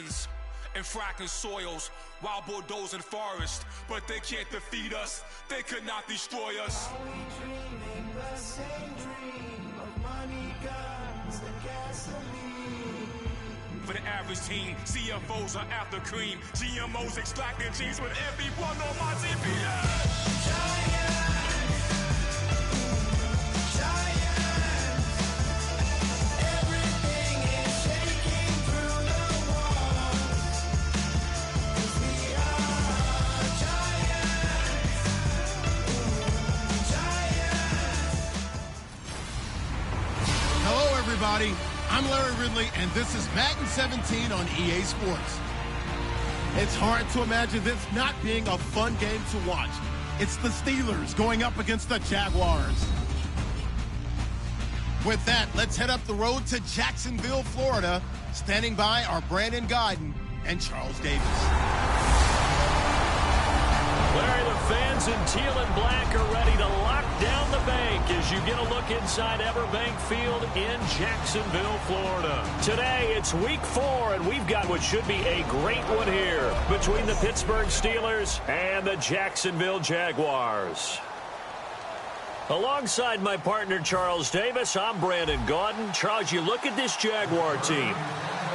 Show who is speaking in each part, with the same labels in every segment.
Speaker 1: weapons and fracking soils while bulldozing forests, but they can't defeat us. They could not destroy us.
Speaker 2: Are we dreaming the same dream of money, guns, and gasoline?
Speaker 1: For the average team, CFOs are after cream. GMOs extracting genes with everyone on my TPS.
Speaker 2: Giants, everything is shaking through the walls. 'Cause we are giants, giants.
Speaker 3: Hello, everybody. I'm Larry Ridley, and this is Madden 17 on EA Sports. It's hard to imagine this not being a fun game to watch. It's the Steelers going up against the Jaguars. With that, let's head up the road to Jacksonville, Florida. Standing by are Brandon Godden and Charles Davis.
Speaker 4: Larry, the fans in teal and black are ready to lock down the bank as you get a look inside Everbank Field in Jacksonville, Florida. Today, it's week 4, and we've got what should be a great one here between the Pittsburgh Steelers and the Jacksonville Jaguars. Alongside my partner, Charles Davis, I'm Brandon Gaudin. Charles, you look at this Jaguar team.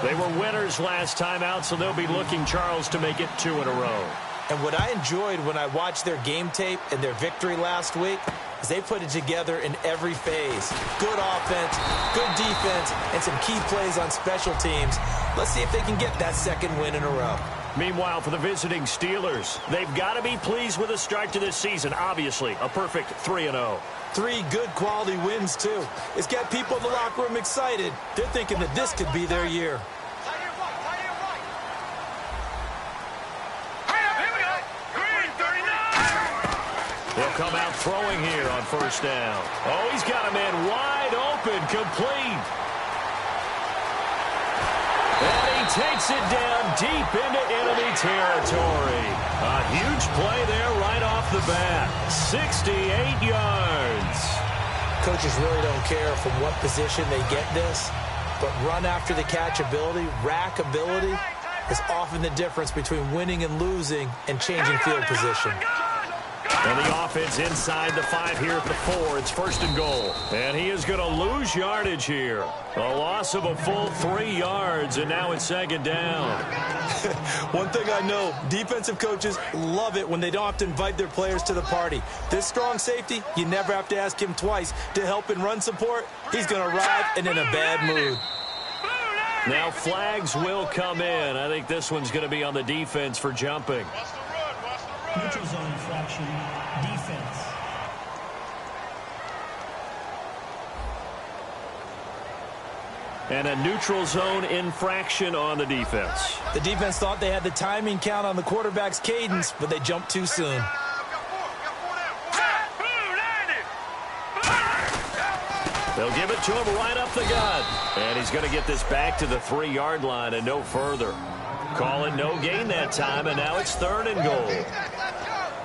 Speaker 4: They were winners last time out, so they'll be looking, Charles, to make it 2 in a row.
Speaker 5: And what I enjoyed when I watched their game tape and their victory last week is they put it together in every phase. Good offense, good defense, and some key plays on special teams. Let's see if they can get that second win in a row.
Speaker 4: Meanwhile, for the visiting Steelers, they've got to be pleased with the start to this season. Obviously, a perfect 3-0.
Speaker 5: 3 good quality wins, too. It's got people in the locker room excited. They're thinking that this could be their year.
Speaker 4: He'll come out throwing here on first down. Oh, he's got a man wide open, complete. And he takes it down deep into enemy territory. A huge play there right off the bat. 68 yards.
Speaker 5: Coaches really don't care from what position they get this, but run after the catch ability, rack ability, is often the difference between winning and losing and changing field position.
Speaker 4: And the offense inside the 5 here at the 4. It's first and goal. And he is going to lose yardage here. A loss of a full 3 yards, and now it's second down.
Speaker 5: One thing I know, defensive coaches love it when they don't have to invite their players to the party. This strong safety, you never have to ask him twice to help in run support. He's going to ride and in a bad mood.
Speaker 4: Now flags will come in. I think this one's going to be on the defense for jumping.
Speaker 6: Neutral zone infraction, defense.
Speaker 4: And a neutral zone infraction on the defense.
Speaker 5: The defense thought they had the timing count on the quarterback's cadence, but they jumped too soon.
Speaker 4: They'll give it to him right up the gut. And he's going to get this back to the 3-yard line and no further. Call it no gain that time, and now it's third and goal.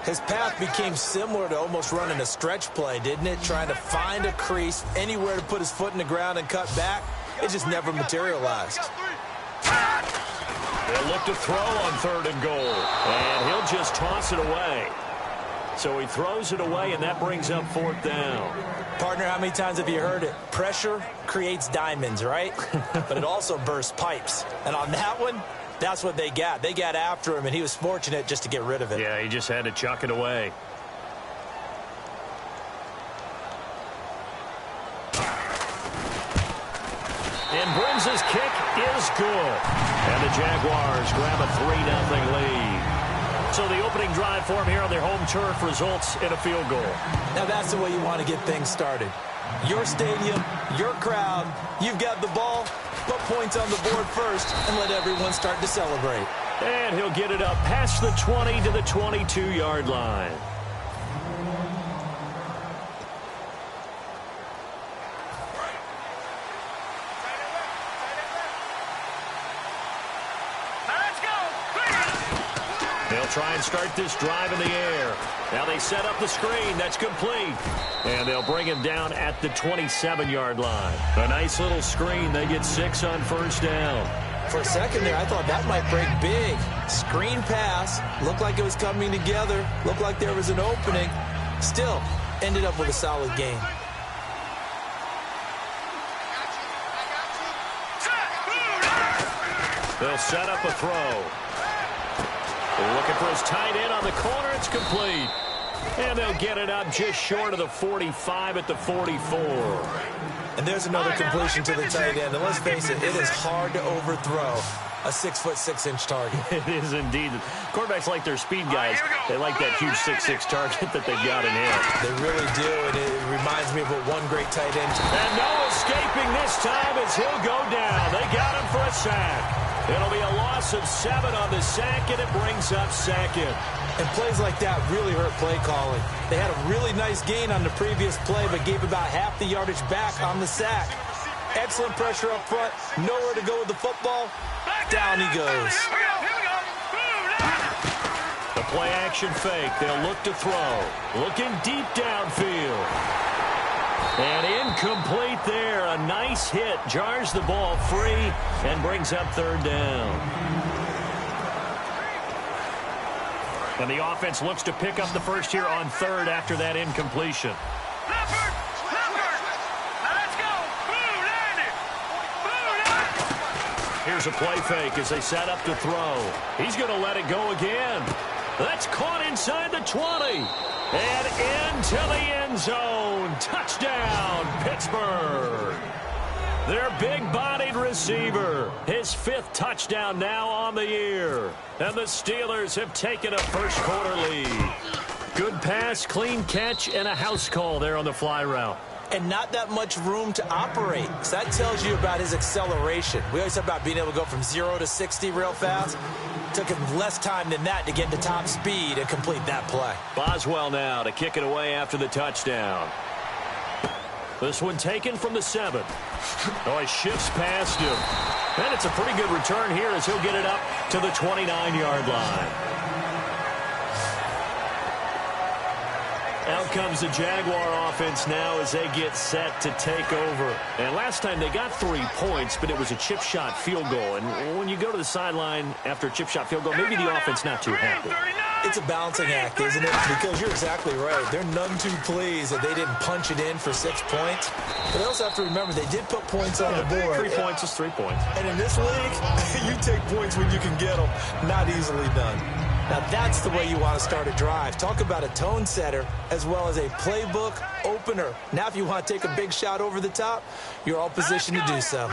Speaker 5: His path became similar to almost running a stretch play, didn't it? Trying to find a crease, anywhere to put his foot in the ground and cut back. It just never materialized.
Speaker 4: They'll look to throw on third and goal, and he'll just toss it away. So he throws it away, and that brings up fourth down.
Speaker 5: Partner, how many times have you heard it? Pressure creates diamonds, right? But it also bursts pipes. And on that one, that's what they got. They got after him, and he was fortunate just to get rid of it.
Speaker 4: Yeah, he just had to chuck it away. And Brim's kick is good. And the Jaguars grab a 3-0 lead. So the opening drive for him here on their home turf results in a field goal.
Speaker 5: Now that's the way you want to get things started. Your stadium, your crowd, you've got the ball, put points on the board first and let everyone start to celebrate.
Speaker 4: And he'll get it up past the 20 to the 22-yard line. They'll try and start this drive in the air. Now they set up the screen. That's complete. And they'll bring him down at the 27-yard line. A nice little screen. They get 6 on first down.
Speaker 5: For a second there, I thought that might break big. Screen pass, looked like it was coming together, looked like there was an opening. Still, ended up with a solid gain.
Speaker 4: They'll set up a throw. Looking for his tight end on the corner. It's complete. And they'll get it up just short of the 45 at the 44.
Speaker 5: And there's another completion to the tight end. And let's face it, it is hard to overthrow a 6'6" target.
Speaker 4: It is indeed. Quarterbacks like their speed guys. They like that huge 6'6" target that they've got in hand.
Speaker 5: They really do, and it reminds me of what one great tight end.
Speaker 4: And no escaping this time as he'll go down. They got him for a sack. It'll be a loss of 7 on the sack, and it brings up second.
Speaker 5: And plays like that really hurt play calling. They had a really nice gain on the previous play, but gave about half the yardage back on the sack. Excellent pressure up front. Nowhere to go with the football. Down he goes.
Speaker 4: The play action fake. They'll look to throw. Looking deep downfield. And incomplete there. A nice hit. Jars the ball free and brings up third down. And the offense looks to pick up the first here on third after that incompletion. Here's a play fake as they set up to throw. He's going to let it go again. That's caught inside the 20. And into the end zone. Touchdown, Pittsburgh. Their big-bodied receiver. His 5th touchdown now on the year. And the Steelers have taken a first-quarter lead. Good pass, clean catch, and a house call there on the fly route.
Speaker 5: And not that much room to operate. So that tells you about his acceleration. We always talk about being able to go from 0 to 60 real fast. Took him less time than that to get to top speed and complete that play.
Speaker 4: Boswell now to kick it away after the touchdown. This one taken from the 7. Oh, he shifts past him. And it's a pretty good return here as he'll get it up to the 29-yard line. Out comes the Jaguar offense now as they get set to take over. And last time they got 3 points, but it was a chip shot field goal. And when you go to the sideline after a chip shot field goal, maybe the offense not too happy.
Speaker 5: It's a balancing act, isn't it? Because you're exactly right. They're none too pleased that they didn't punch it in for 6 points. But they also have to remember they did put points on the board.
Speaker 4: 3 points is 3 points.
Speaker 5: And in this league, you take points when you can get them. Not easily done. Now that's the way you want to start a drive. Talk about a tone setter as well as a playbook opener. Now if you want to take a big shot over the top, you're all positioned to do so.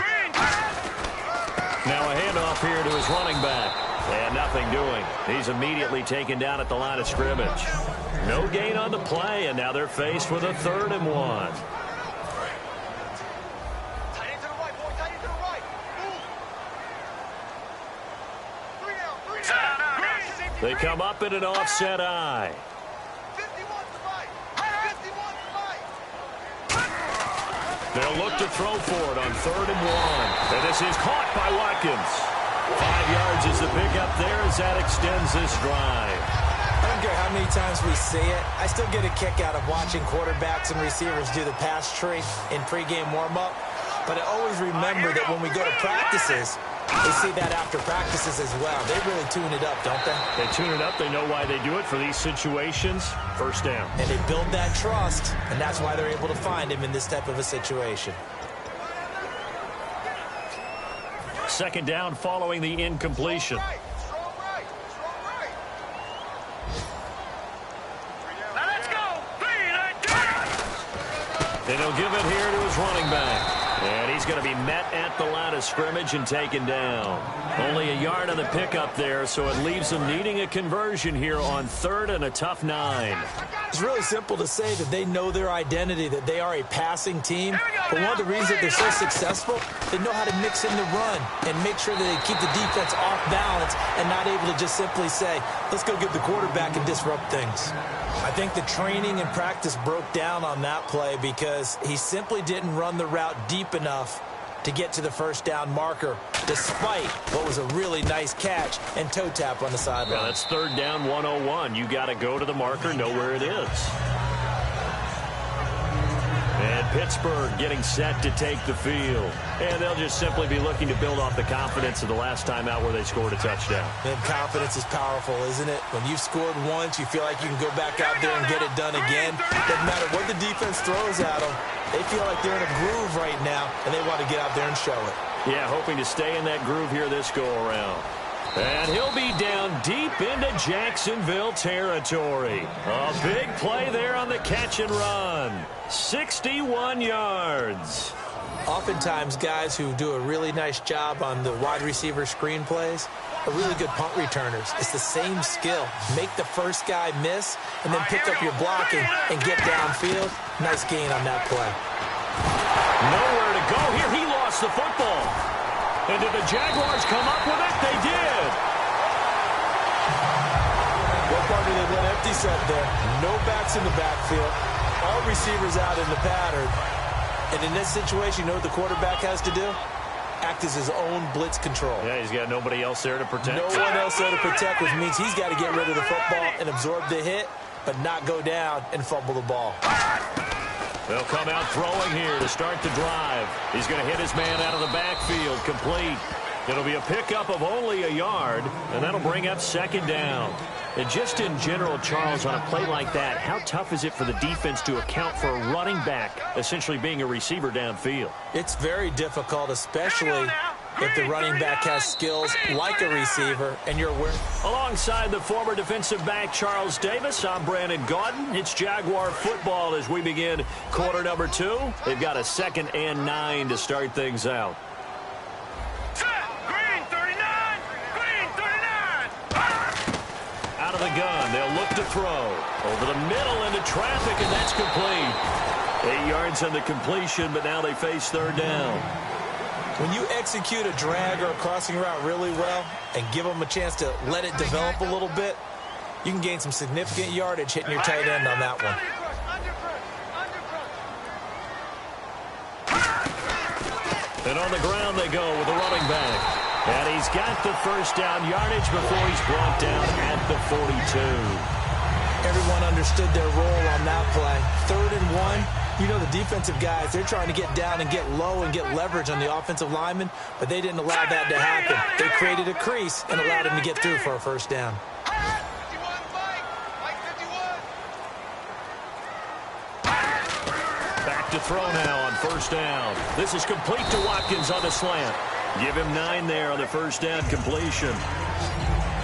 Speaker 4: Now a handoff here to his running back. And nothing doing. He's immediately taken down at the line of scrimmage. No gain on the play, and now they're faced with a 3rd and 1. They come up in an offset eye. They'll look to throw for it on 3rd and 1. And this is caught by Watkins. 5 yards is the pickup there as that extends this drive.
Speaker 5: I don't care how many times we see it. I still get a kick out of watching quarterbacks and receivers do the pass tree in pregame warm-up. But I always remember that when we go to practices, they see that after practices as well. They really tune it up, don't they?
Speaker 4: They tune it up. They know why they do it for these situations. First down.
Speaker 5: And they build that trust, and that's why they're able to find him in this type of a situation.
Speaker 4: Second down following the incompletion. And he'll give it here to his running back. And he's going to be met at the line of scrimmage and taken down. Only a yard on the pickup there, so it leaves them needing a conversion here on 3rd and a tough 9.
Speaker 5: It's really simple to say that they know their identity, that they are a passing team. But one of the reasons that they're so successful, they know how to mix in the run and make sure that they keep the defense off balance and not able to just simply say, let's go get the quarterback and disrupt things. I think the training and practice broke down on that play because he simply didn't run the route deep enough to get to the first down marker, despite what was a really nice catch and toe tap on the sideline.
Speaker 4: Yeah, that's 3rd down 101. You got to go to the marker, know where it is. And Pittsburgh getting set to take the field. And they'll just simply be looking to build off the confidence of the last time out where they scored a touchdown.
Speaker 5: And confidence is powerful, isn't it? When you've scored once, you feel like you can go back out there and get it done again. Doesn't matter what the defense throws at them. They feel like they're in a groove right now, and they want to get out there and show it.
Speaker 4: Yeah, hoping to stay in that groove here this go-around. And he'll be down deep into Jacksonville territory. A big play there on the catch and run. 61 yards.
Speaker 5: Oftentimes, guys who do a really nice job on the wide receiver screen plays are really good punt returners. It's the same skill. Make the first guy miss, and then pick up your blocking and get downfield. Nice gain on that play.
Speaker 4: Nowhere to go here. He lost the football. And did the Jaguars come up with it? They did.
Speaker 5: What part did they let empty set there? No backs in the backfield. All receivers out in the pattern. And in this situation, you know what the quarterback has to do? Act as his own blitz control.
Speaker 4: Yeah, he's got nobody else there to protect.
Speaker 5: No one else there to protect, which means he's got to get rid of the football and absorb the hit, but not go down and fumble the ball.
Speaker 4: They'll come out throwing here to start the drive. He's going to hit his man out of the backfield, complete. It'll be a pickup of only a yard, and that'll bring up second down. And just in general, Charles, on a play like that, how tough is it for the defense to account for a running back essentially being a receiver downfield?
Speaker 5: It's very difficult, especially if the running back has skills like a receiver and you're aware.
Speaker 4: Alongside the former defensive back Charles Davis, I'm Brandon Gaudin. It's Jaguar football as we begin quarter number 2. They've got a 2nd and 9 to start things out.
Speaker 1: Green 39! Green 39!
Speaker 4: Out of the gun, they'll look to throw. Over the middle into traffic, and that's complete. 8 yards on the completion, but now they face third down.
Speaker 5: When you execute a drag or a crossing route really well and give them a chance to let it develop a little bit, you can gain some significant yardage hitting your tight end on that one.
Speaker 4: And on the ground they go with the running back. And he's got the first down yardage before he's brought down at the 42.
Speaker 5: Everyone understood their role on that play. 3rd and 1. You know, the defensive guys, they're trying to get down and get low and get leverage on the offensive lineman, but they didn't allow that to happen. They created a crease and allowed him to get through for a first down.
Speaker 4: Back to throw now on first down. This is complete to Watkins on the slant. Give him 9 there on the first down completion.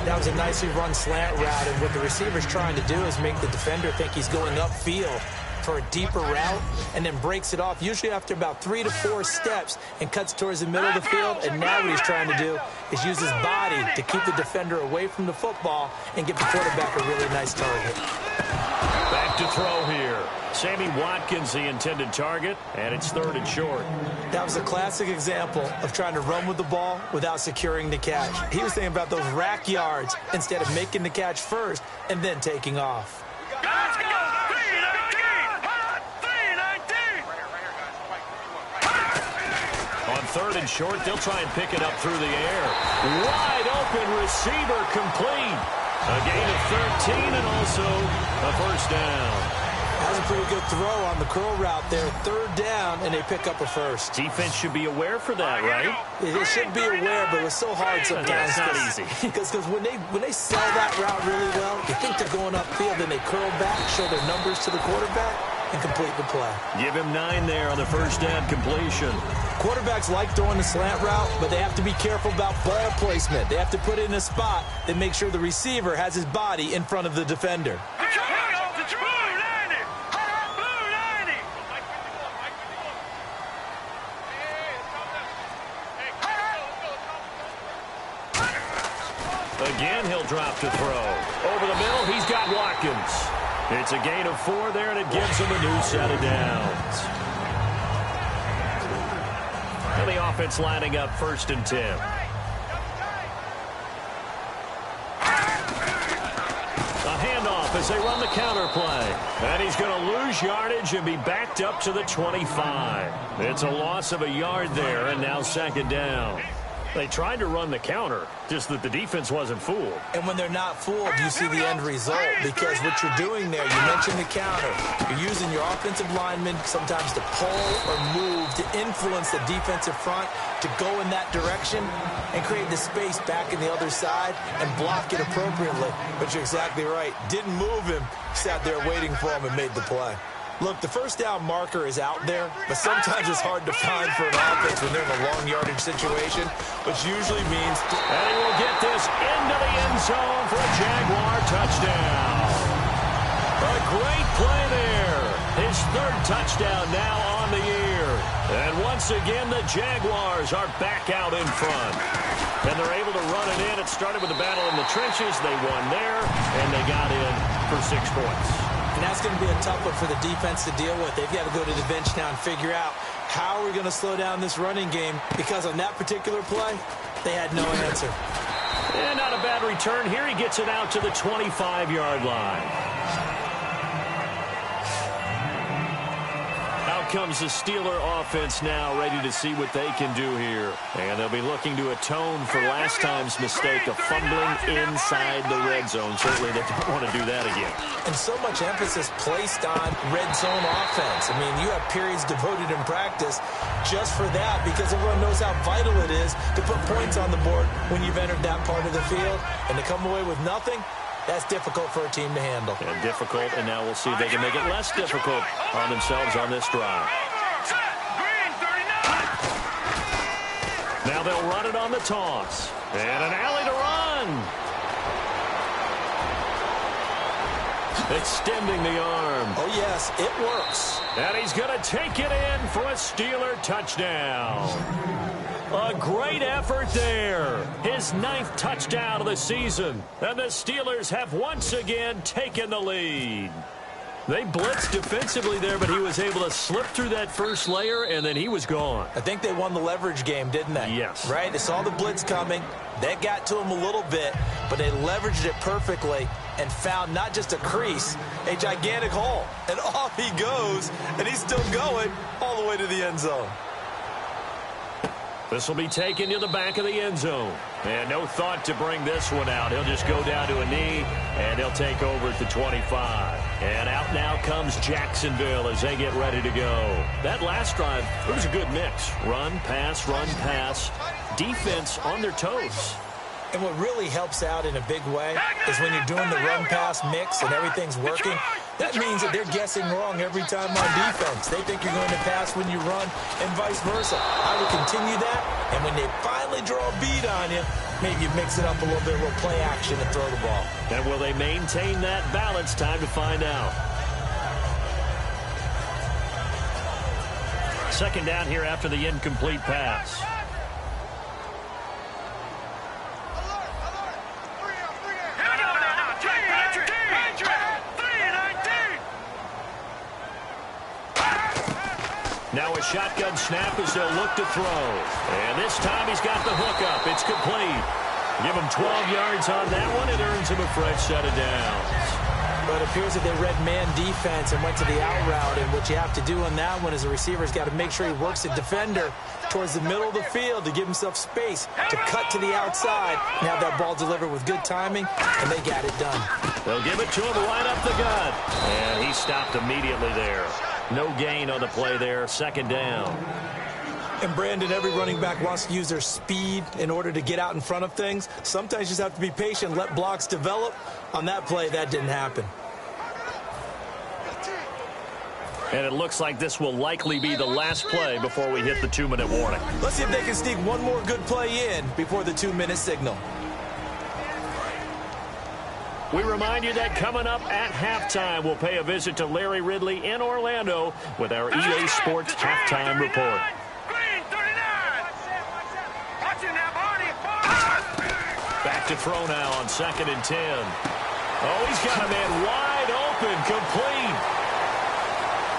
Speaker 5: That was a nicely run slant route, and what the receiver's trying to do is make the defender think he's going upfield for a deeper route, and then breaks it off, usually after about 3 to 4 steps, and cuts towards the middle of the field. And now what he's trying to do is use his body to keep the defender away from the football and give the quarterback a really nice target.
Speaker 4: Back to throw here. Sammy Watkins, the intended target, and it's 3rd and short.
Speaker 5: That was a classic example of trying to run with the ball without securing the catch. He was thinking about those rack yards instead of making the catch first and then taking off.
Speaker 1: Let's go! 319!
Speaker 4: On 3rd and short, they'll try and pick it up through the air. Wide open receiver complete. A gain of 13 and also a first down.
Speaker 5: That was a pretty good throw on the curl route there. 3rd down, and they pick up a first.
Speaker 4: Defense should be aware for that, right?
Speaker 5: They should be aware, but it's so hard sometimes.
Speaker 4: It's not easy.
Speaker 5: Because when they sell that route really well, you think they're going upfield, then they curl back, show their numbers to the quarterback, and complete the play.
Speaker 4: Give him 9 there on the first down completion.
Speaker 5: Quarterbacks like throwing the slant route, but they have to be careful about ball placement. They have to put it in a spot that makes sure the receiver has his body in front of the defender.
Speaker 4: Again, he'll drop to throw. Over the middle, he's got Watkins. It's a gain of 4 there, and it gives him a new set of downs. And the offense lining up 1st and 10. A handoff as they run the counter play. And he's going to lose yardage and be backed up to the 25. It's a loss of a yard there, and now 2nd down. They tried to run the counter, just that the defense wasn't fooled.
Speaker 5: And when they're not fooled, you see the end result, because what you're doing there, you mentioned the counter. You're using your offensive linemen sometimes to pull or move to influence the defensive front to go in that direction and create the space back in the other side and block it appropriately. But you're exactly right. Didn't move him, sat there waiting for him and made the play. Look, the first down marker is out there, but sometimes it's hard to find for an offense when they're in a long yardage situation, which usually means...
Speaker 4: And he will get this into the end zone for a Jaguar touchdown. A great play there. His third touchdown now on the year. And once again, the Jaguars are back out in front. And they're able to run it in. It started with a battle in the trenches. They won there, and they got in for 6 points.
Speaker 5: And that's going to be a tough one for the defense to deal with. They've got to go to the bench now and figure out how we're going to slow down this running game, because on that particular play, they had no answer.
Speaker 4: And not a bad return here. He gets it out to the 25-yard line. Out comes the Steeler offense now, ready to see what they can do here. And they'll be looking to atone for last time's mistake of fumbling inside the red zone. Certainly they don't want to do that again.
Speaker 5: And so much emphasis placed on red zone offense. I mean, you have periods devoted in practice just for that, because everyone knows how vital it is to put points on the board when you've entered that part of the field. And to come away with nothing, that's difficult for a team to handle.
Speaker 4: And difficult, and now we'll see if they can make it less difficult on themselves on this drive. Now they'll run it on the toss. And an alley to run. Extending the arm.
Speaker 5: Oh, yes, it works.
Speaker 4: And he's going to take it in for a Steeler touchdown. A great effort there. His 9th touchdown of the season. And the Steelers have once again taken the lead. They blitzed defensively there, but he was able to slip through that first layer, and then he was gone.
Speaker 5: I think they won the leverage game, didn't they?
Speaker 4: Yes.
Speaker 5: Right? They saw the blitz coming. That got to him a little bit, but they leveraged it perfectly and found not just a crease, a gigantic hole. And off he goes, and he's still going all the way to the end zone.
Speaker 4: This will be taken to the back of the end zone. And no thought to bring this one out. He'll just go down to a knee, and he'll take over at the 25. And out now comes Jacksonville as they get ready to go. That last drive, it was a good mix. Run, pass, defense on their toes.
Speaker 5: And what really helps out in a big way is when you're doing the run-pass mix and everything's working, that means that they're guessing wrong every time on defense. They think you're going to pass when you run and vice versa. I would continue that, and when they finally draw a bead on you, maybe you mix it up a little bit, a little play action and throw the ball.
Speaker 4: And will they maintain that balance? Time to find out. Second down here after the incomplete pass. Now a shotgun snap as they'll look to throw. And this time he's got the hook up. It's complete. Give him 12 yards on that one. It earns him a fresh set of downs.
Speaker 5: But it appears that they read man defense and went to the out route. And what you have to do on that one is the receiver's got to make sure he works the defender towards the middle of the field to give himself space to cut to the outside and have that ball delivered with good timing, and they got it done.
Speaker 4: They'll give it to him right up the gut. And he stopped immediately there. No gain on the play there. Second down.
Speaker 5: And, Brandon, every running back wants to use their speed in order to get out in front of things. Sometimes you just have to be patient, let blocks develop. On that play, that didn't happen.
Speaker 4: And it looks like this will likely be the last play before we hit the 2-minute warning.
Speaker 5: Let's see if they can sneak one more good play in before the 2-minute signal.
Speaker 4: We remind you that coming up at halftime, we'll pay a visit to Larry Ridley in Orlando with our EA Sports Halftime Report. Back to throw now on 2nd and 10. Oh, he's got a man wide open, complete.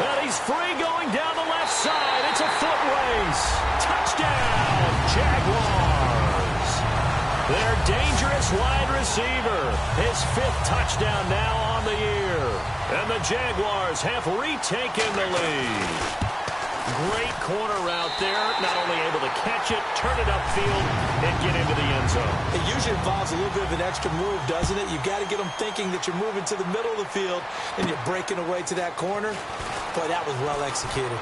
Speaker 4: And he's free going down the left side. It's a foot race. Touchdown, Jaguars. Their dangerous wide receiver. His 5th touchdown now on the year. And the Jaguars have retaken the lead. Great corner route there. Not only able to catch it, turn it upfield, and get into the end zone.
Speaker 5: It usually involves a little bit of an extra move, doesn't it? You got to get them thinking that you're moving to the middle of the field and you're breaking away to that corner. Boy, that was well executed.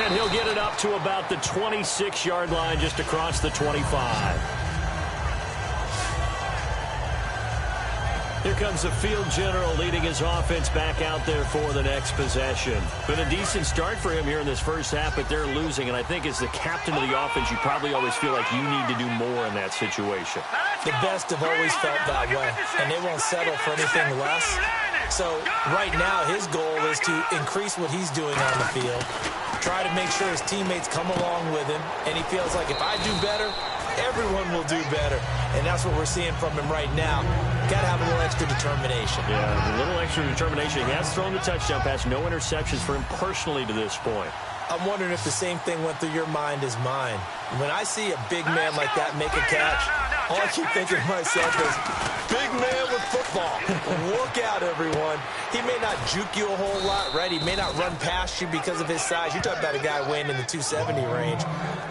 Speaker 4: And he'll get it up to about the 26-yard line, just across the 25. Here comes the field general leading his offense back out there for the next possession. Been a decent start for him here in this first half, but they're losing. And I think as the captain of the offense, you probably always feel like you need to do more in that situation.
Speaker 5: The best have always felt that way, and they won't settle for anything less. So right now his goal is to increase what he's doing on the field, try to make sure his teammates come along with him, and he feels like if I do better, everyone will do better. And that's what we're seeing from him right now. Got to have a little extra determination.
Speaker 4: Yeah, a little extra determination. He has thrown the touchdown pass. No interceptions for him personally to this point.
Speaker 5: I'm wondering if the same thing went through your mind as mine. When I see a big man like that make a catch, all I keep thinking to myself is, big man with football. Look out, everyone. He may not juke you a whole lot, right? He may not run past you because of his size. You're talking about a guy weighing in the 270 range.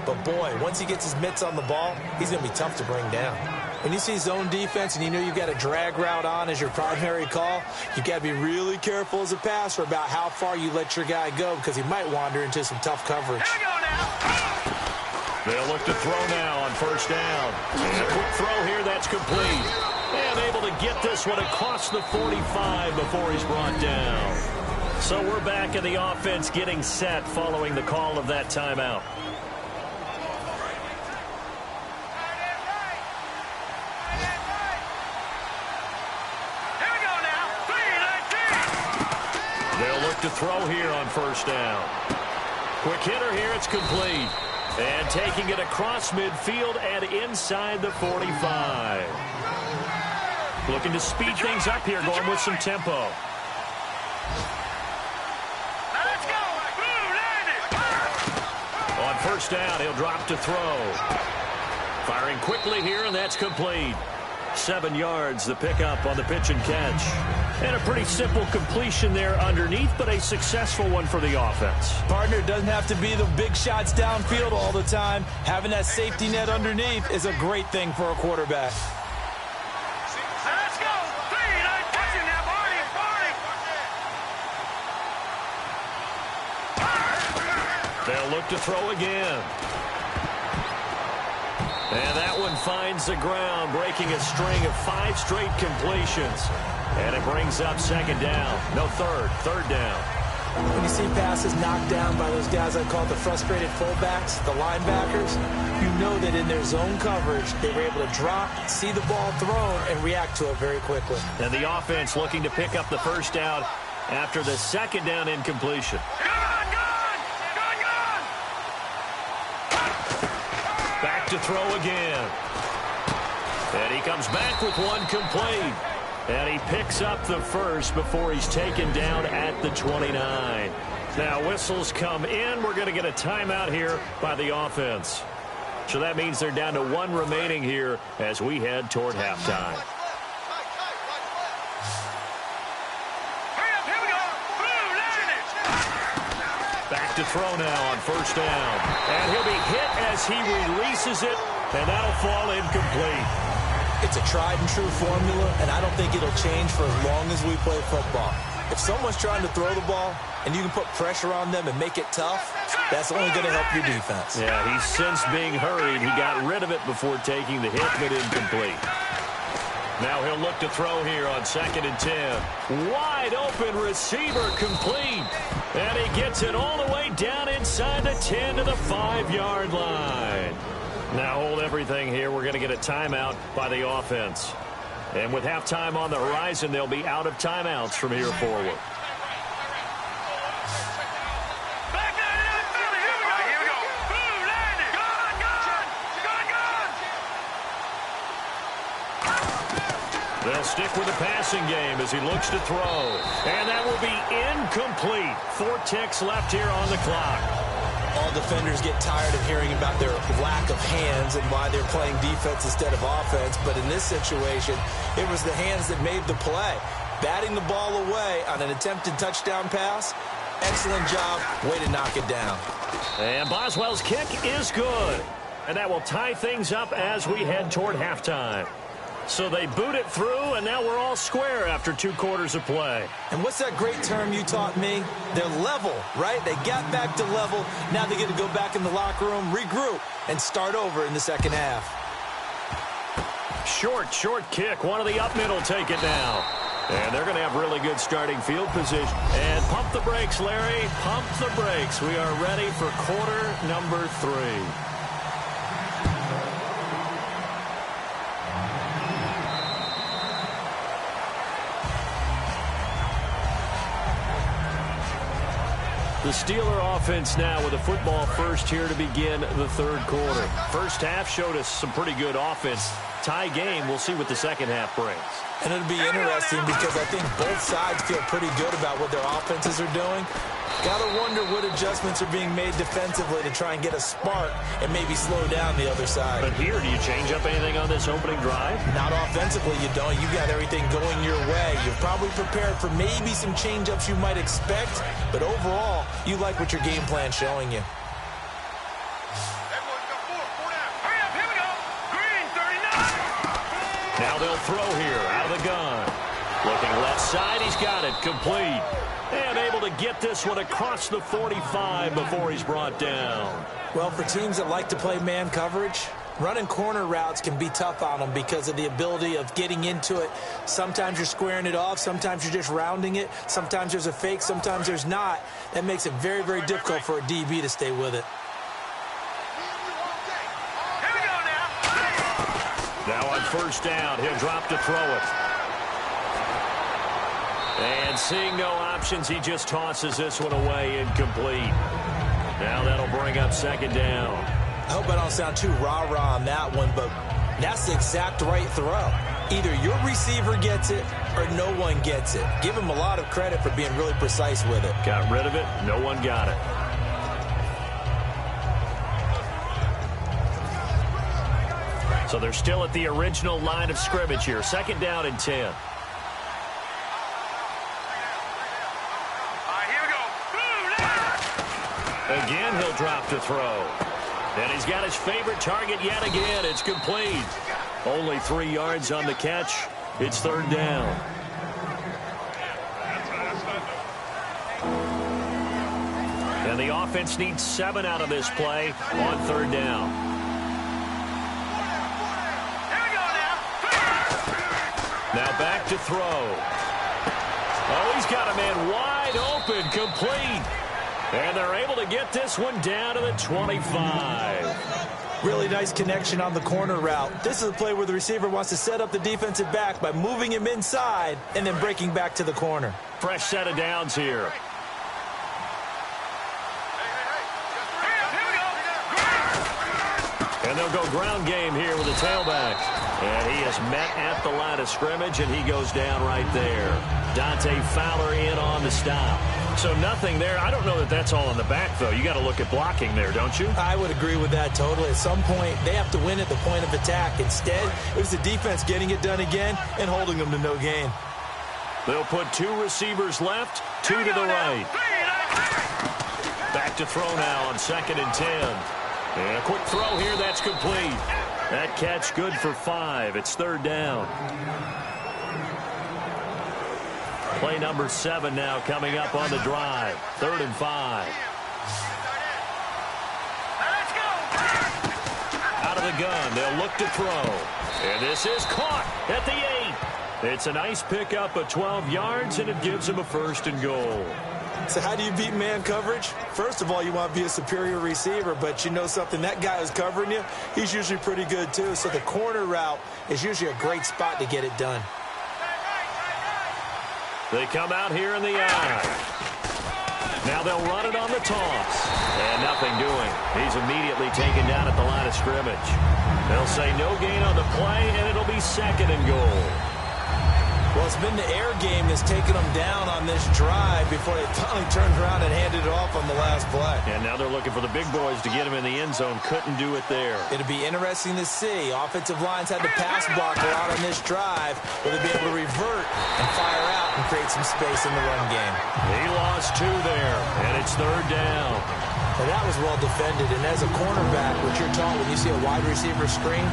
Speaker 5: But, boy, once he gets his mitts on the ball, he's going to be tough to bring down. When you see zone defense and you know you've got a drag route on as your primary call, you've got to be really careful as a passer about how far you let your guy go because he might wander into some tough coverage.
Speaker 4: They'll look to throw now on first down. And a quick throw here, that's complete. And able to get this one across the 45 before he's brought down. So we're back in the offense getting set following the call of that timeout. They'll look to throw here on first down. Quick hitter here, it's complete. And taking it across midfield and inside the 45. Looking to speed things up here, going with some tempo.
Speaker 1: Let's go.
Speaker 4: On first down, he'll drop to throw. Firing quickly here, and that's complete. 7 yards, the pickup on the pitch and catch. And a pretty simple completion there underneath, but a successful one for the offense.
Speaker 5: Partner, doesn't have to be the big shots downfield all the time. Having that safety net underneath is a great thing for a quarterback.
Speaker 1: Let's go. Touching that body.
Speaker 4: They'll look to throw again. And that one finds the ground, breaking a string of 5 straight completions. And it brings up second down. No, third down.
Speaker 5: When you see passes knocked down by those guys I call the frustrated fullbacks, the linebackers, you know that in their zone coverage, they were able to drop, see the ball thrown, and react to it very quickly.
Speaker 4: And the offense looking to pick up the first down after the second down incompletion. Back to throw again. And he comes back with one complete. And he picks up the first before he's taken down at the 29. Now whistles come in. We're going to get a timeout here by the offense. So that means they're down to 1 remaining here as we head toward halftime. Back to throw now on first down. And he'll be hit as he releases it. And that'll fall incomplete.
Speaker 5: It's a tried-and-true formula, and I don't think it'll change for as long as we play football. If someone's trying to throw the ball and you can put pressure on them and make it tough, that's only going to help your defense.
Speaker 4: Yeah, he's since being hurried. He got rid of it before taking the hit, but incomplete. Now he'll look to throw here on 2nd and 10. Wide open receiver complete. And he gets it all the way down inside the 10 to the 5-yard line. Now hold everything here. We're going to get a timeout by the offense. And with halftime on the horizon, they'll be out of timeouts from here forward. They'll stick with the passing game as he looks to throw. And that will be incomplete. 4 ticks left here on the clock.
Speaker 5: All defenders get tired of hearing about their lack of hands and why they're playing defense instead of offense. But in this situation, it was the hands that made the play. Batting the ball away on an attempted touchdown pass, Excellent job. Way to knock it down.
Speaker 4: And Boswell's kick is good. And that will tie things up as we head toward halftime. So they boot it through, and now we're all square after 2 quarters of play.
Speaker 5: And what's that great term you taught me? They're level, right? They got back to level. Now they get to go back in the locker room, regroup, and start over in the second half.
Speaker 4: Short kick. One of the up middle take it now. And they're going to have really good starting field position. And pump the brakes, Larry. Pump the brakes. We are ready for quarter number 3. The Steeler offense now with a football first here to begin the 3rd quarter. First half showed us some pretty good offense. Tie game. We'll see what the second half brings.
Speaker 5: And it'll be interesting because I think both sides feel pretty good about what their offenses are doing. Gotta wonder what adjustments are being made defensively to try and get a spark and maybe slow down the other side.
Speaker 4: But here, do you change up anything on this opening drive?
Speaker 5: Not offensively, you don't. You got everything going your way. You're probably prepared for maybe some change-ups you might expect, but overall, you like what your game plan's showing you.
Speaker 4: Now they'll throw here out of the gun. Looking left side, he's got it, complete. And able to get this one across the 45 before he's brought down.
Speaker 5: Well, for teams that like to play man coverage, running corner routes can be tough on them because of the ability of getting into it. Sometimes you're squaring it off. Sometimes you're just rounding it. Sometimes there's a fake. Sometimes there's not. That makes it very, very difficult for a DB to stay with it.
Speaker 4: Now on first down, he'll drop to throw it. And seeing no options, he just tosses this one away incomplete. Now that'll bring up second down.
Speaker 5: I hope I don't sound too rah-rah on that one, but that's the exact right throw. Either your receiver gets it or no one gets it. Give him a lot of credit for being really precise with it.
Speaker 4: Got rid of it. No one got it. So they're still at the original line of scrimmage here. Second down and 10. Again, he'll drop to throw. And he's got his favorite target yet again. It's complete. Only 3 yards on the catch. It's third down. And the offense needs 7 out of this play on third down. Now back to throw. Oh, he's got a man wide open, complete. And they're able to get this one down to the 25.
Speaker 5: Really nice connection on the corner route. This is a play where the receiver wants to set up the defensive back by moving him inside and then breaking back to the corner.
Speaker 4: Fresh set of downs here. And they'll go ground game here with the tailback. And he is met at the line of scrimmage, and he goes down right there. Dante Fowler in on the stop. So nothing there. I don't know that that's all in the back, though. You got to look at blocking there, don't you?
Speaker 5: I would agree with that totally. At some point, they have to win at the point of attack. Instead, it was the defense getting it done again and holding them to no gain.
Speaker 4: They'll put 2 receivers left, 2 to the right. Back to throw now on second and 10. And a quick throw here, that's complete. That catch good for 5. It's third down. Play number 7 now coming up on the drive. 3rd and 5. Out of the gun, they'll look to throw. And this is caught at the 8. It's a nice pickup of 12 yards, and it gives them a 1st and goal.
Speaker 5: So how do you beat man coverage? First of all, you want to be a superior receiver, but you know something, that guy who's covering you, he's usually pretty good too. So the corner route is usually a great spot to get it done.
Speaker 4: They come out here in the eye. Now they'll run it on the toss. And nothing doing. He's immediately taken down at the line of scrimmage. They'll say no gain on the play, and it'll be 2nd and goal.
Speaker 5: Well, it's been the air game that's taken them down on this drive before they finally turned around and handed it off on the last play.
Speaker 4: And now they're looking for the big boys to get him in the end zone. Couldn't do it there.
Speaker 5: It'll be interesting to see. Offensive lines had to pass block a lot on this drive. Will they be able to revert and fire out and create some space in the run game?
Speaker 4: He lost 2 there, and it's 3rd down.
Speaker 5: Well, that was well defended. And as a cornerback, what you're taught when you see a wide receiver screen,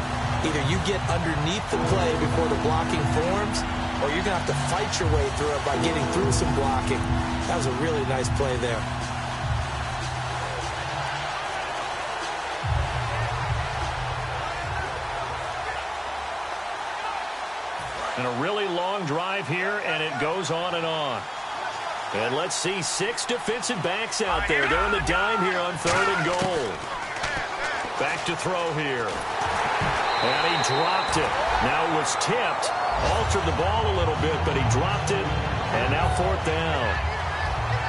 Speaker 5: either you get underneath the play before the blocking forms, or you're going to have to fight your way through it by getting through some blocking. That was a really nice play there.
Speaker 4: And a really long drive here, and it goes on and on. And let's see 6 defensive backs out there. They're in the dime here on 3rd and goal. Back to throw here. And he dropped it. Now it was tipped. Altered the ball a little bit, but he dropped it. And now 4th down.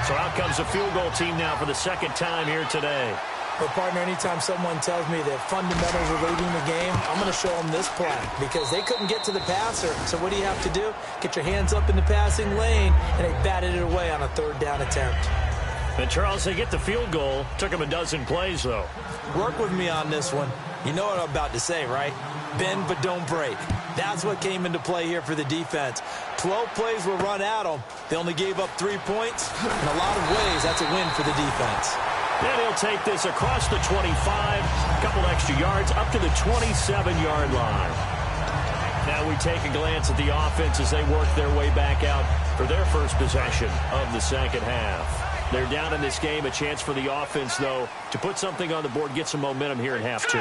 Speaker 4: So out comes the field goal team now for the 2nd time here today.
Speaker 5: Well, partner, anytime someone tells me that fundamentals are leading the game, I'm going to show them this play because they couldn't get to the passer. So what do you have to do? Get your hands up in the passing lane, and they batted it away on a 3rd down attempt.
Speaker 4: And, Charles, they get the field goal. Took them a dozen plays, though.
Speaker 5: Work with me on this one. You know what I'm about to say, right? Bend but don't break. That's what came into play here for the defense. 12 plays were run at them. They only gave up 3 points. In a lot of ways, that's a win for the defense.
Speaker 4: And he'll take this across the 25, a couple extra yards, up to the 27-yard line. Now we take a glance at the offense as they work their way back out for their first possession of the 2nd half. They're down in this game. A chance for the offense, though, to put something on the board, get some momentum here in half 2.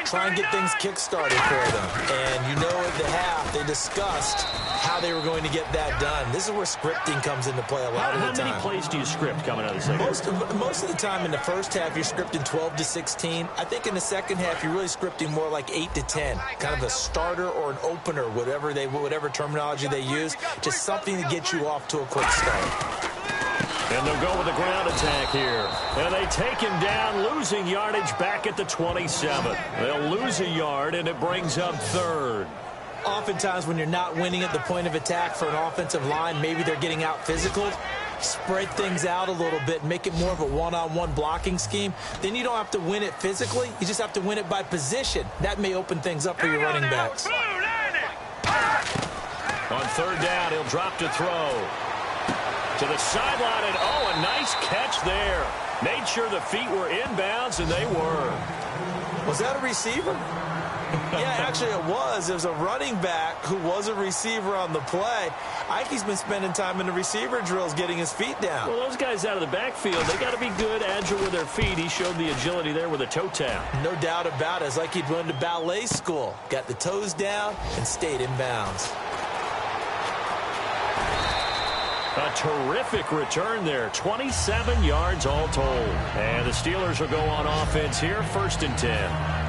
Speaker 5: Try and get things kick-started for them. And you know at the half, they discussed how they were going to get that done. This is where scripting comes into play a lot of the time.
Speaker 4: How many plays do you script coming out of the second half?
Speaker 5: Most of the time in the first half, you're scripting 12 to 16. I think in the second half, you're really scripting more like 8 to 10. Kind of a starter or an opener, whatever terminology they use. Just something to get you off to a quick start.
Speaker 4: And they'll go with the ground attack here. And they take him down, losing yardage back at the 27. They'll lose a yard, and it brings up 3rd.
Speaker 5: Oftentimes when you're not winning at the point of attack for an offensive line, maybe they're getting out physical, spread things out a little bit, make it more of a one-on-one blocking scheme. Then you don't have to win it physically. You just have to win it by position. That may open things up for your running backs.
Speaker 4: On 3rd down, he'll drop to throw. To the sideline, and a nice catch there. Made sure the feet were inbounds, and they were.
Speaker 5: Was that a receiver? Yeah, actually it was. There's a running back who was a receiver on the play. Ike's been spending time in the receiver drills getting his feet down.
Speaker 4: Well, those guys out of the backfield, they got to be good, agile with their feet. He showed the agility there with a toe tap.
Speaker 5: No doubt about it. It's like he'd run to ballet school. Got the toes down and stayed in bounds.
Speaker 4: A terrific return there. 27 yards all told. And the Steelers will go on offense here, 1st and 10.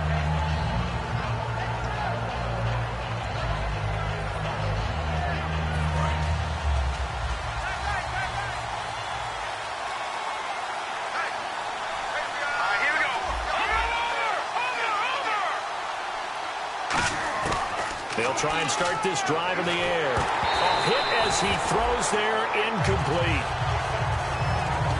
Speaker 4: They'll try and start this drive in the air. A hit as he throws there, incomplete.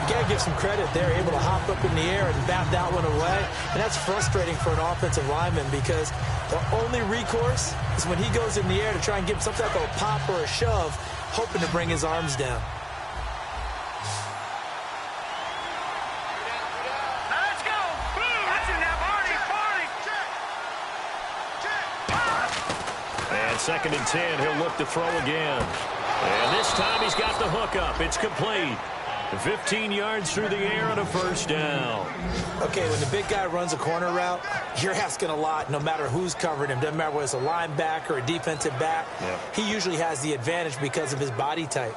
Speaker 5: You got to give some credit there, able to hop up in the air and bat that one away. And that's frustrating for an offensive lineman because the only recourse is when he goes in the air to try and give some type of a pop or a shove, hoping to bring his arms down.
Speaker 4: And 2nd and 10, he'll look to throw again. And this time he's got the hook up. It's complete. 15 yards through the air and a 1st down.
Speaker 5: Okay, when the big guy runs a corner route, you're asking a lot no matter who's covering him. Doesn't matter whether it's a linebacker or a defensive back. Yep. He usually has the advantage because of his body type.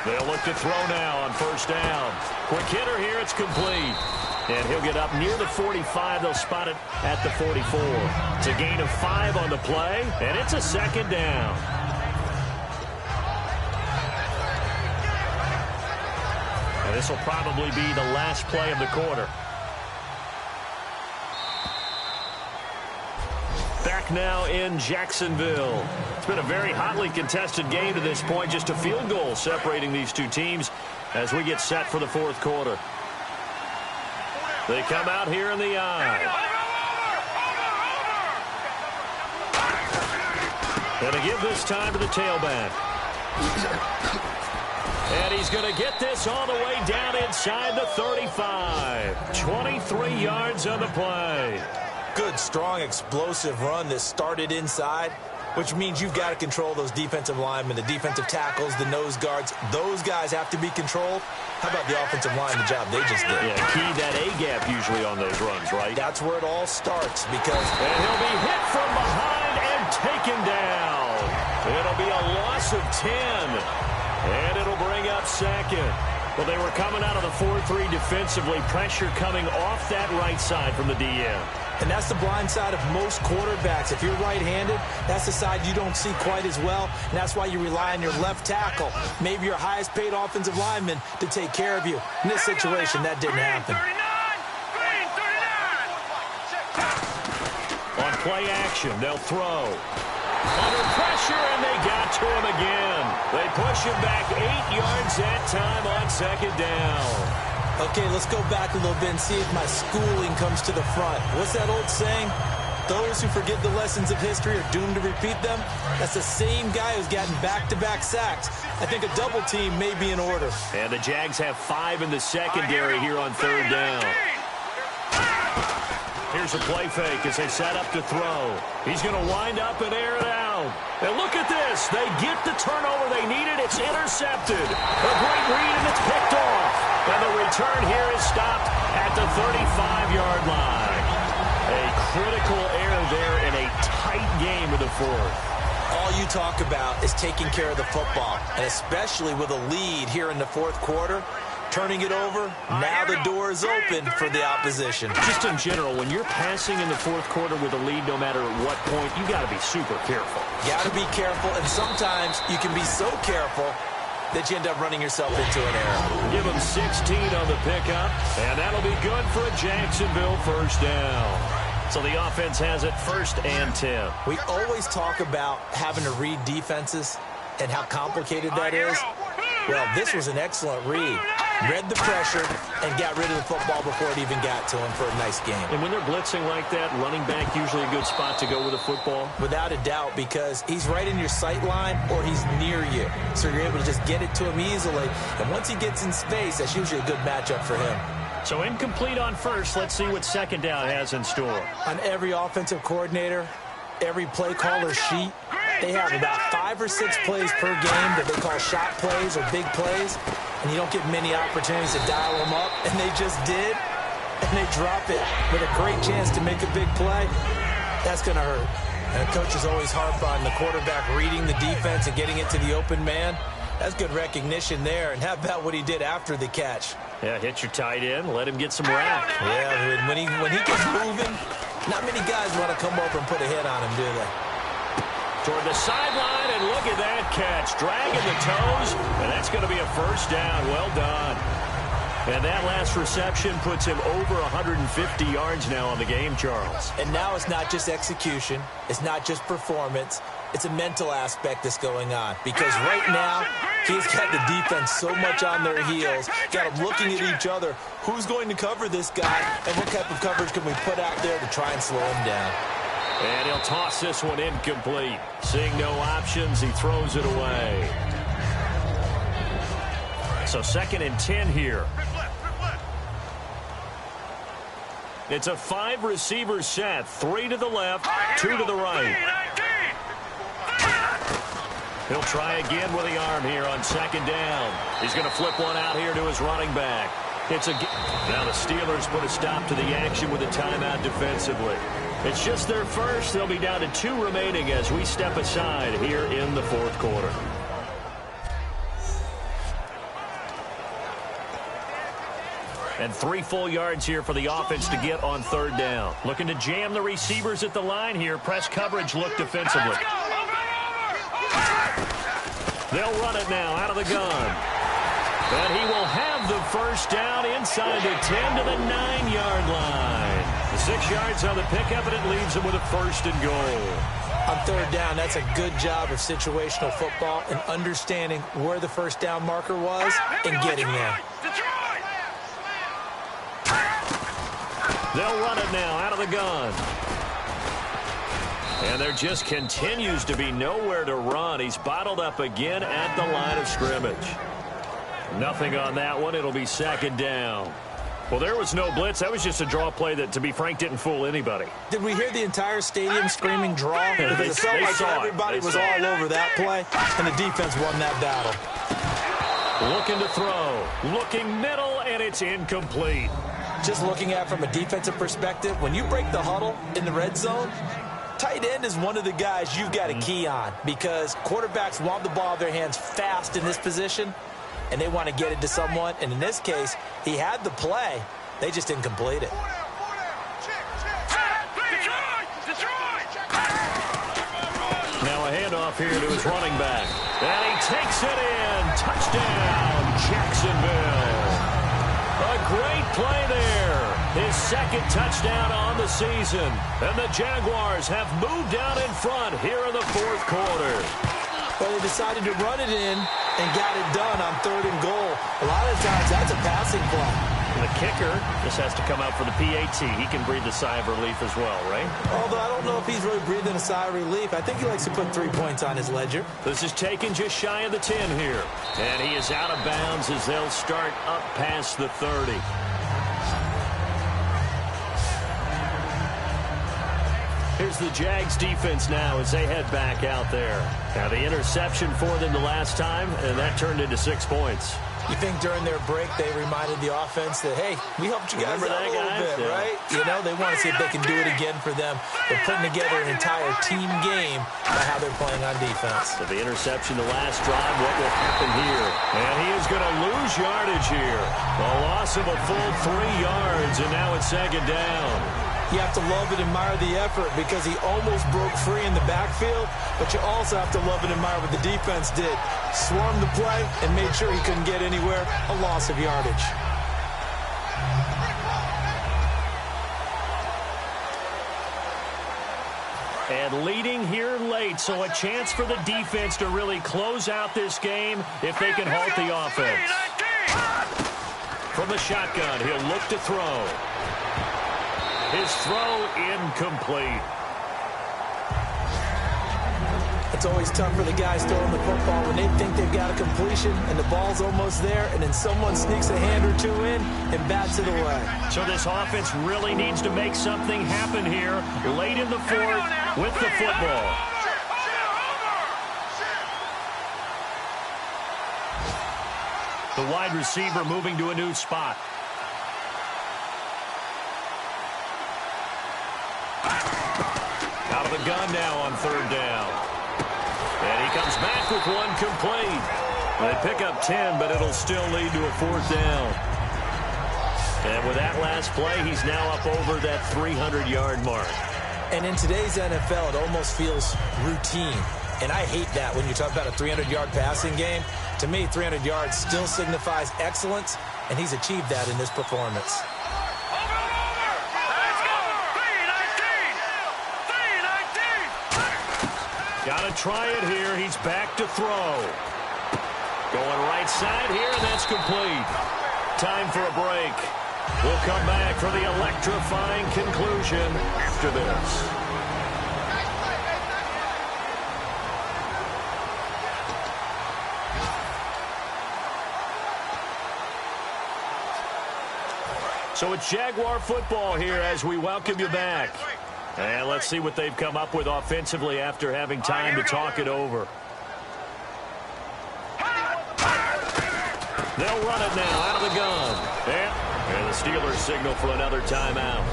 Speaker 4: They'll look to throw now on 1st down. Quick hitter here, it's complete. And he'll get up near the 45. They'll spot it at the 44. It's a gain of 5 on the play, and it's a 2nd down. This will probably be the last play of the quarter. Back now in Jacksonville. It's been a very hotly contested game to this point. Just a field goal separating these two teams as we get set for the fourth quarter. They come out here in the eye. Going to give this time to the tailback. And he's going to get this all the way down inside the 35. 23 yards on the play.
Speaker 5: Good, strong, explosive run that started inside, which means you've got to control those defensive linemen, the defensive tackles, the nose guards. Those guys have to be controlled. How about the offensive line, the job they just did?
Speaker 4: Yeah, key that A-gap usually on those runs, right?
Speaker 5: That's where it all starts because...
Speaker 4: And he'll be hit from behind and taken down. It'll be a loss of 10. And it'll bring up second. Well, they were coming out of the 4-3 defensively. Pressure coming off that right side from the DM.
Speaker 5: And that's the blind side of most quarterbacks. If you're right-handed, that's the side you don't see quite as well. And that's why you rely on your left tackle, maybe your highest-paid offensive lineman, to take care of you. In this situation, that didn't happen.
Speaker 4: On play action, they'll throw. Under pressure, and they got to him again. They push him back 8 yards that time on second down.
Speaker 5: Okay, let's go back a little bit and see if my schooling comes to the front. What's that old saying? Those who forget the lessons of history are doomed to repeat them. That's the same guy who's gotten back-to-back sacks. I think a double team may be in order.
Speaker 4: And the Jags have 5 in the secondary here on third down. Here's a play fake as they set up to throw. He's going to wind up and air it out. And look at this. They get the turnover they needed. It's intercepted. A great read, and it's picked off. And the return here is stopped at the 35-yard line. A critical error there in a tight game of the fourth.
Speaker 5: All you talk about is taking care of the football, and especially with a lead here in the fourth quarter. Turning it over, now the door is open for the opposition.
Speaker 4: Just in general, when you're passing in the fourth quarter with a lead, no matter at what point, you got to be super careful.
Speaker 5: Got to be careful, and sometimes you can be so careful that you end up running yourself into an error.
Speaker 4: Give them 16 on the pickup, and that'll be good for a Jacksonville first down. So the offense has it 1st and 10.
Speaker 5: We always talk about having to read defenses and how complicated that is. Well, this was an excellent read. Read the pressure and got rid of the football before it even got to him for a nice game.
Speaker 4: And when they're blitzing like that, running back usually a good spot to go with the football?
Speaker 5: Without a doubt, because he's right in your sight line or he's near you. So you're able to just get it to him easily. And once he gets in space, that's usually a good matchup for him.
Speaker 4: So incomplete on first. Let's see what second down has in store.
Speaker 5: On every offensive coordinator, every play caller sheet, they have about 5 or 6 plays per game that they call shot plays or big plays, and you don't get many opportunities to dial them up, and they just did, and they drop it with a great chance to make a big play. That's going to hurt. And coaches always harp on the quarterback reading the defense and getting it to the open man. That's good recognition there, and how about what he did after the catch?
Speaker 4: Yeah, hit your tight end, let him get some rack.
Speaker 5: Yeah, when he gets moving, not many guys want to come over and put a hit on him, do they?
Speaker 4: Toward the sideline, and look at that catch. Dragging the toes, and that's going to be a first down. Well done. And that last reception puts him over 150 yards now on the game, Charles.
Speaker 5: And now it's not just execution. It's not just performance. It's a mental aspect that's going on. Because right now, he's got the defense so much on their heels, got them looking at each other. Who's going to cover this guy, and what type of coverage can we put out there to try and slow him down?
Speaker 4: And he'll toss this one incomplete. Seeing no options, he throws it away. So 2nd and 10 here. It's a 5-receiver set. 3 to the left, 2 to the right. He'll try again with the arm here on 2nd down. He's going to flip one out here to his running back. Now the Steelers put a stop to the action with a timeout defensively. It's just their first. They'll be down to 2 remaining as we step aside here in the fourth quarter. And 3 full yards here for the offense to get on 3rd down. Looking to jam the receivers at the line here. Press coverage look defensively. They'll run it now out of the gun. And he will have the first down inside the 10 to the 9-yard line. The 6 yards on the pickup, and it leaves him with a first and goal.
Speaker 5: On third down, that's a good job of situational football and understanding where the first down marker was and getting there.
Speaker 4: They'll run it now out of the gun. And there just continues to be nowhere to run. He's bottled up again at the line of scrimmage. Nothing on that one. It'll be second down. Well, there was no blitz. That was just a draw play that, to be frank, didn't fool anybody.
Speaker 5: Did we hear the entire stadium screaming draw? Because it felt like everybody was all over that play, and the defense won that battle.
Speaker 4: Looking to throw. Looking middle, and it's incomplete.
Speaker 5: Just looking at it from a defensive perspective, when you break the huddle in the red zone, tight end is one of the guys you've got to key on because quarterbacks want the ball in their hands fast in this position, and they want to get it to someone. And in this case, he had the play. They just didn't complete it.
Speaker 4: Now a handoff here to his running back. And he takes it in. Touchdown, Jacksonville. A great play there. His second touchdown on the season. And the Jaguars have moved out in front here in the fourth quarter.
Speaker 5: Well, they decided to run it in and got it done on third and goal. A lot of times, that's a passing play.
Speaker 4: The kicker just has to come out for the PAT. He can breathe a sigh of relief as well, right?
Speaker 5: Although I don't know if he's really breathing a sigh of relief. I think he likes to put 3 points on his ledger.
Speaker 4: This is taken just shy of the 10 here. And he is out of bounds as they'll start up past the 30. Here's the Jags defense now as they head back out there. Now the interception for them the last time, and that turned into 6 points.
Speaker 5: You think during their break they reminded the offense that, hey, we helped you guys out a little bit, right? You know, they want to see if they can do it again for them. They're putting together an entire team game by how they're playing on defense.
Speaker 4: So the interception the last drive, what will happen here? And he is going to lose yardage here. A loss of a full 3 yards, and now it's second down.
Speaker 5: You have to love and admire the effort because he almost broke free in the backfield, but you also have to love and admire what the defense did. Swarmed the play and made sure he couldn't get anywhere. A loss of yardage.
Speaker 4: And leading here late, so a chance for the defense to really close out this game if they can halt the offense. From the shotgun, he'll look to throw. His throw incomplete.
Speaker 5: It's always tough for the guys throwing the football when they think they've got a completion and the ball's almost there, and then someone sneaks a hand or two in and bats it away.
Speaker 4: So this offense really needs to make something happen here late in the fourth with the football. The wide receiver moving to a new spot. Out of the gun now on third down. And he comes back with one complete. They pick up 10, but it'll still lead to a fourth down. And with that last play, he's now up over that 300-yard mark.
Speaker 5: And in today's NFL, it almost feels routine. And I hate that when you talk about a 300-yard passing game. To me, 300 yards still signifies excellence, and he's achieved that in this performance.
Speaker 4: Got to try it here. He's back to throw. Going right side here, and that's complete. Time for a break. We'll come back for the electrifying conclusion after this. So it's Jaguar football here as we welcome you back. And let's see what they've come up with offensively after having time to talk it over. They'll run it now out of the gun. And the Steelers signal for another timeout.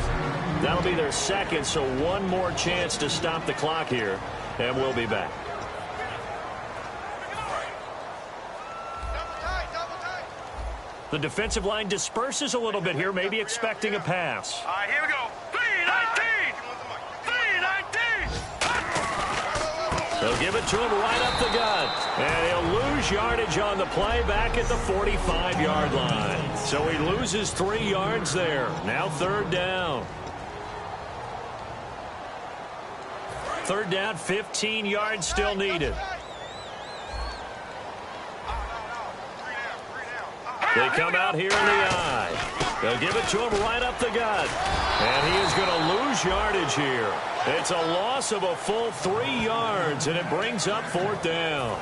Speaker 4: That'll be their second, so one more chance to stop the clock here. And we'll be back. The defensive line disperses a little bit here, maybe expecting a pass.
Speaker 1: All right, here we go. 3-19! 3-19!
Speaker 4: They'll give it to him right up the gut. And he'll lose yardage on the play back at the 45-yard line. So he loses 3 yards there. Now 3rd down. 3rd down, 15 yards still needed. They come out here in the eye. They'll give it to him right up the gut. And he is going to lose yardage here. It's a loss of a full 3 yards, and it brings up 4th down.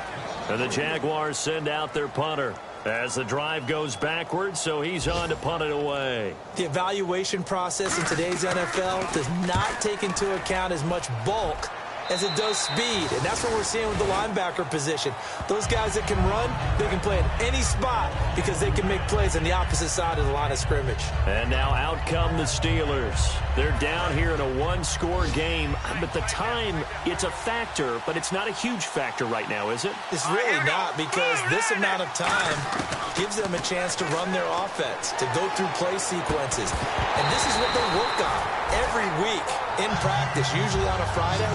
Speaker 4: And the Jaguars send out their punter as the drive goes backwards, so he's on to punt it away.
Speaker 5: The evaluation process in today's NFL does not take into account as much bulk as it does speed, and that's what we're seeing with the linebacker position. Those guys that can run, they can play at any spot because they can make plays on the opposite side of the line of scrimmage.
Speaker 4: And now out come the Steelers. They're down here in a 1-score game, but the time, it's a factor, but it's not a huge factor right now, is it?
Speaker 5: It's really not, because this amount of time gives them a chance to run their offense, to go through play sequences. And this is what they work on every week in practice, usually on a Friday.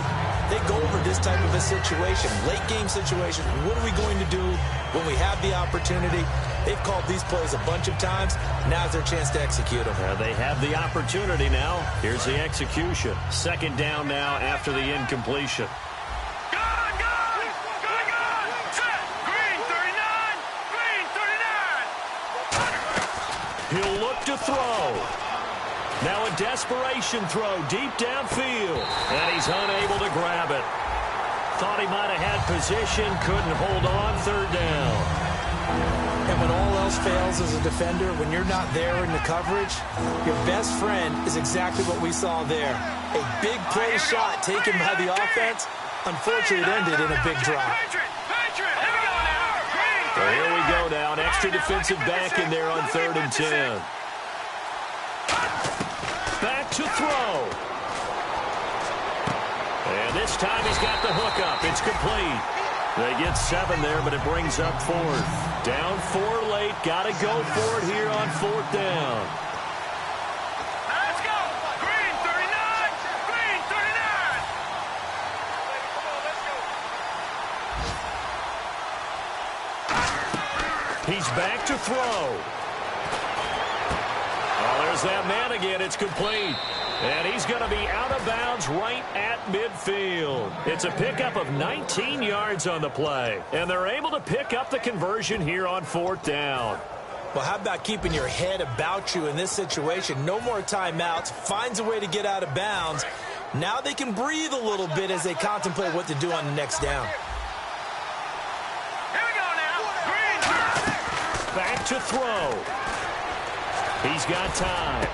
Speaker 5: They go over this type of a situation, late game situation. What are we going to do when we have the opportunity? They've called these plays a bunch of times. Now's their chance to execute them.
Speaker 4: They have the opportunity now. Here's the execution. 2nd down now after the incompletion. He'll look to throw. Now a desperation throw deep downfield. And he's unable to grab it. Thought he might have had position, couldn't hold on. 3rd down.
Speaker 5: And when all else fails as a defender, when you're not there in the coverage, your best friend is exactly what we saw there. A big play shot taken by the offense. Unfortunately, it ended in a big drop.
Speaker 4: So here we go now. An extra defensive back in there on 3rd and 10. Back to throw. And this time he's got the hook up. It's complete. They get 7 there, but it brings up 4th. Down 4 late. Got to go for it here on 4th down.
Speaker 1: Let's go. Green 39. Green 39.
Speaker 4: He's back to throw. There's that man again. It's complete. And he's going to be out of bounds right at midfield. It's a pickup of 19 yards on the play. And they're able to pick up the conversion here on 4th down.
Speaker 5: Well, how about keeping your head about you in this situation? No more timeouts. Finds a way to get out of bounds. Now they can breathe a little bit as they contemplate what to do on the next down.
Speaker 1: Here we go now. Green.
Speaker 4: Back to throw. He's got time.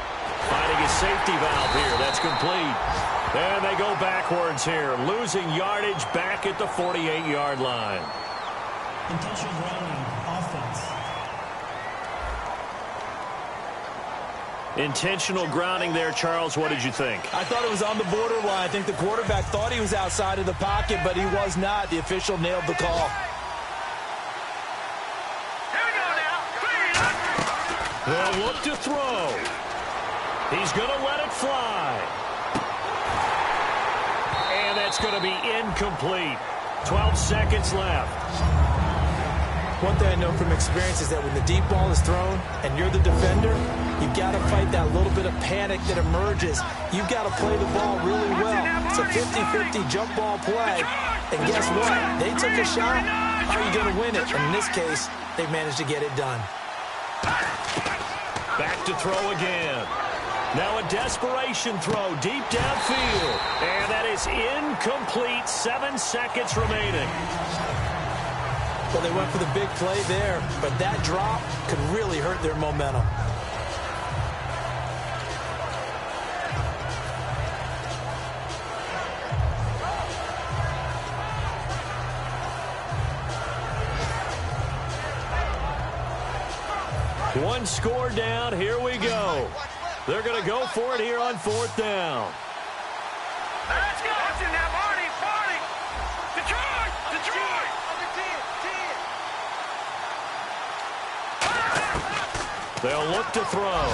Speaker 4: Finding a safety valve here. That's complete. And they go backwards here. Losing yardage back at the 48-yard line.
Speaker 6: Intentional grounding, offense.
Speaker 4: Intentional grounding there, Charles. What did you think?
Speaker 5: I thought it was on the borderline. I think the quarterback thought he was outside of the pocket, but he was not. The official nailed the call.
Speaker 4: They'll look to throw. He's going to let it fly. And that's going to be incomplete. 12 seconds left.
Speaker 5: One thing I know from experience is that when the deep ball is thrown and you're the defender, you've got to fight that little bit of panic that emerges. You've got to play the ball really well. It's a 50-50 jump ball play. And guess what? They took a shot. How are you going to win it? And in this case, they managed to get it done.
Speaker 4: Back to throw again. Now a desperation throw deep downfield. And that is incomplete. 7 seconds remaining.
Speaker 5: Well, they went for the big play there, but that drop could really hurt their momentum.
Speaker 4: One score down. Here we go. They're going to go for it here on 4th down.
Speaker 1: Let's go. Now, Barney. Detroit.
Speaker 4: They'll look to throw.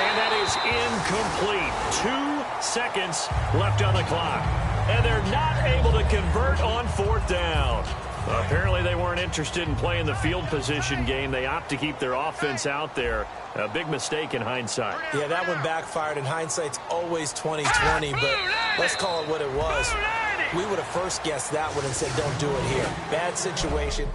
Speaker 4: And that is incomplete. 2 seconds left on the clock. And they're not able to convert on 4th down. Apparently they weren't interested in playing the field position game. They opt to keep their offense out there. A big mistake in hindsight.
Speaker 5: Yeah, that one backfired. In hindsight's always 20/20, but let's call it what it was. We would have first guessed that one and said, don't do it here. Bad situation.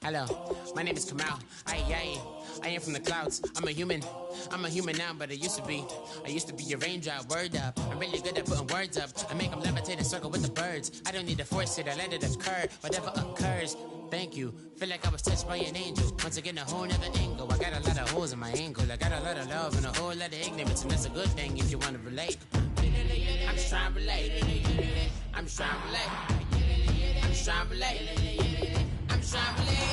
Speaker 7: Hello, my name is Kamal. I am from the clouds. I'm a human now, but I used to be your raindrop. Word up, I'm really good at putting words up. I make them levitate and circle with the birds. I don't need to force it, I let it occur. Whatever occurs, thank you. Feel like I was touched by an angel. Once again, a whole nother angle. I got a lot of holes in my ankle. I got a lot of love and a whole lot of ignorance, and that's a good thing if you want to relate. I'm just trying to relate. I'm just trying to relate. I'm just trying to relate. I'm just trying to relate.